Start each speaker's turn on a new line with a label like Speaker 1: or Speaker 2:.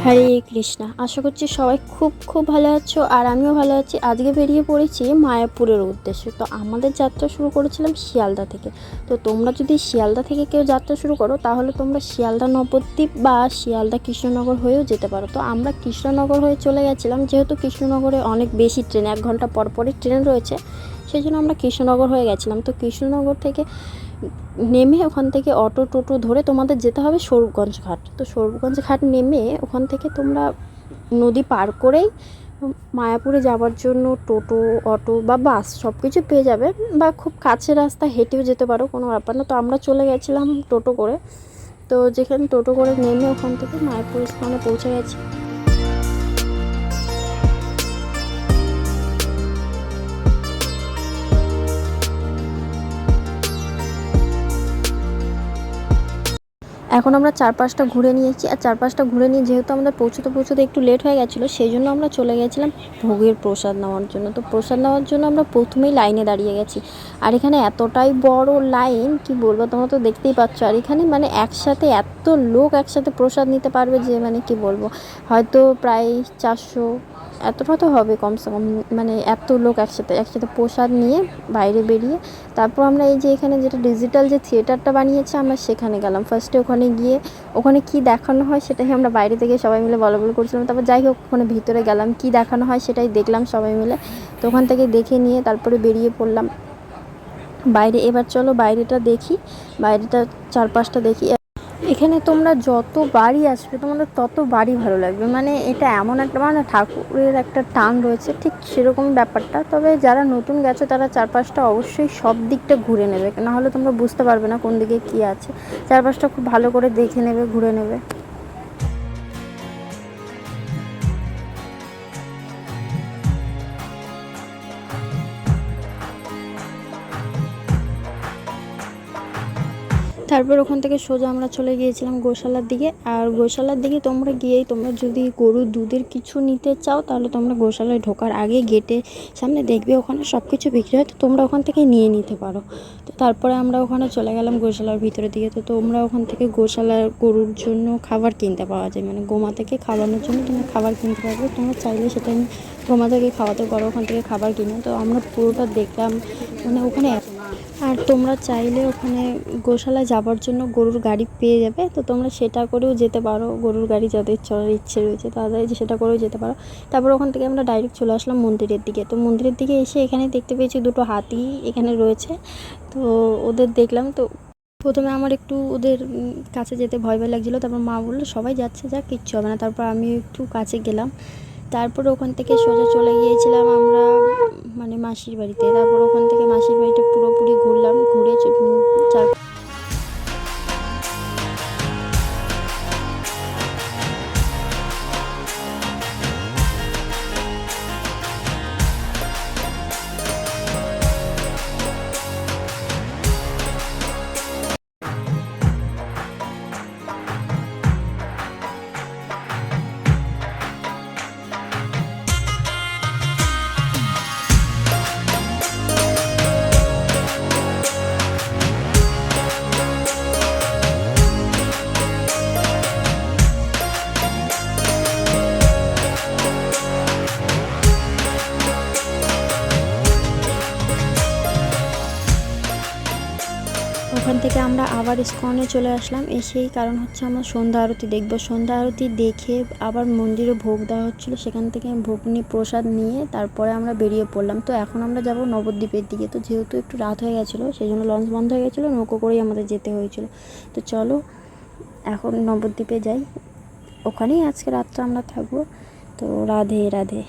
Speaker 1: হরে কৃষ্ণা। আশা করছি সবাই খুব খুব ভালো আছো, আর আমিও ভালো আছি। আজকে বেরিয়ে পড়েছি মায়াপুরের উদ্দেশ্যে। তো আমাদের যাত্রা শুরু করেছিলাম শিয়ালদা থেকে। তো তোমরা যদি শিয়ালদা থেকে কেউ যাত্রা শুরু করো, তাহলে তোমরা শিয়ালদা নবদ্বীপ বা শিয়ালদা কৃষ্ণনগর হয়েও যেতে পারো। তো আমরা কৃষ্ণনগর হয়ে চলে গেছিলাম, যেহেতু কৃষ্ণনগরে অনেক বেশি ট্রেন, 1 ঘন্টা পরপরই ট্রেন রয়েছে, সেই জন্য আমরা কৃষ্ণনগর হয়ে গেছিলাম। তো কৃষ্ণনগর থেকে নেমে ওখান থেকে অটো টোটো ধরে তোমাদের যেতে হবে স্বরূপগঞ্জ ঘাট। তো স্বরূপগঞ্জ ঘাট নেমে ওখান থেকে তোমরা নদী পার করেই মায়াপুরে যাওয়ার জন্য টোটো, অটো বা বাস সব কিছু পেয়ে যাবে, বা খুব কাছে রাস্তা হেঁটেও যেতে পারো, কোনো ব্যাপার না। তো আমরা চলে গেছিলাম টোটো করে। তো যেখানে টোটো করে নেমে ওখান থেকে মায়াপুর স্থানে পৌঁছে গেছি। এখন আমরা চারপাশটা ঘুরে নিয়েছি, আর চারপাশটা ঘুরে নিয়ে যেহেতু আমাদের পৌঁছতে একটু লেট হয়ে গেছিলো, সেই জন্য আমরা চলে গেছিলাম ভোগের প্রসাদ নেওয়ার জন্য। তো প্রসাদ নেওয়ার জন্য আমরা প্রথমেই লাইনে দাঁড়িয়ে গেছি, আর এখানে এতটাই বড় লাইন কি বলবো, তোমরা তো দেখতেই পাচ্ছ। আর এখানে মানে একসাথে এত লোক একসাথে প্রসাদ নিতে পারবে যে মানে কি বলবো, হয়তো প্রায় 400 এতটা তো হবে কমসে কম। মানে এত লোক একসাথে একসাথে প্রসাদ নিয়ে বাইরে বেরিয়ে তারপর আমরা এই যে এখানে যেটা ডিজিটাল যে থিয়েটারটা বানিয়েছে, আমরা সেখানে গেলাম। ফার্স্টে ওখানে গিয়ে ওখানে কি দেখানো হয় সেটাই আমরা বাইরে থেকে সবাই মিলে বলাবলি করছিলাম। তারপর যাই হোক ওখানে ভিতরে গেলাম, কি দেখানো হয় সেটাই দেখলাম সবাই মিলে। তো ওখান থেকে দেখে নিয়ে তারপরে বেরিয়ে পড়লাম বাইরে। এবার চলো বাইরেটা দেখি, বাইরেটা চারপাশটা দেখি। এখানে তোমরা যত বাড়ি আসবে তোমাদের তত বাড়ি ভালো লাগবে। মানে এটা এমন একটা মানে ঠাকুরের একটা টান রয়েছে, ঠিক সেরকম ব্যাপারটা। তবে যারা নতুন গেছো তারা চারপাশটা অবশ্যই সব দিকটা ঘুরে নেবে, নাহলে তোমরা বুঝতে পারবে না কোন দিকে কী আছে। চারপাশটা খুব ভালো করে দেখে নেবে, ঘুরে নেবে। তারপর ওখান থেকে সোজা আমরা চলে গিয়েছিলাম গোশালার দিকে। আর গোশালার দিকে তোমরা গিয়েই তোমরা যদি গরুর দুধের কিছু নিতে চাও, তাহলে তোমরা গোশালায় ঢোকার আগে গেটে সামনে দেখবে ওখানে সব কিছু বিক্রি হয়, তো তোমরা ওখান থেকে নিয়ে নিতে পারো। তো তারপরে আমরা ওখানে চলে গেলাম গোশালার ভিতরের দিকে। তো তোমরা ওখান থেকে গোশালার গরুর জন্য খাবার কিনতে পাওয়া যায়, মানে গোমাতাকে খাওয়ানোর জন্য তোমরা খাবার কিনতে পারবে। তোমরা চাইলে সেটা গোমাতাকে খাওয়াতে পারো ওখান থেকে খাবার কিনে। তো আমরা পুরোটা দেখলাম মানে ওখানে। আর তোমরা চাইলে ওখানে গোশালায় যাবার জন্য গরুর গাড়ি পেয়ে যাবে, তো তোমরা সেটা করেও যেতে পারো। গরুর গাড়ি যাদের চড়ার ইচ্ছে রয়েছে তাদের সেটা করেও যেতে পারো। তারপর ওখান থেকে আমরা ডাইরেক্ট চলে আসলাম মন্দিরের দিকে। তো মন্দিরের দিকে এসে এখানে দেখতে পেয়েছি 2টো হাতি এখানে রয়েছে। তো ওদের দেখলাম। তো প্রথমে আমার একটু ওদের কাছে যেতে ভয় ভয় লাগছিলো। তারপর মা বললো সবাই যাচ্ছে, যা কিচ্ছু হবে না। তারপর আমি একটু কাছে গেলাম। তারপর ওখান থেকে সোজা চলে গিয়েছিলাম আমরা মানে মাসির বাড়িতে। তারপর ওখান থেকে মাসির বাড়িটা পুরোপুরি ঘুরলাম, ঘুরে চার ওখান থেকে আমরা আবার ইস্কনে চলে আসলাম। এসেই কারণ হচ্ছে আমরা সন্ধ্যা আরতি দেখবো। সন্ধ্যা আরতি দেখে আবার মন্দিরে ভোগ দেওয়া হচ্ছিলো, সেখান থেকে ভোগ নিয়ে প্রসাদ নিয়ে তারপরে আমরা বেরিয়ে পড়লাম। তো এখন আমরা যাব নবদ্বীপের দিকে। তো যেহেতু একটু রাত হয়ে গেছিলো, সেই জন্য লঞ্চ বন্ধ হয়ে গেছিলো, নৌকো করেই আমাদের যেতে হয়েছিল। তো চলো এখন নবদ্বীপে যাই, ওখানেই আজকে রাতটা আমরা থাকবো। তো রাধে রাধে।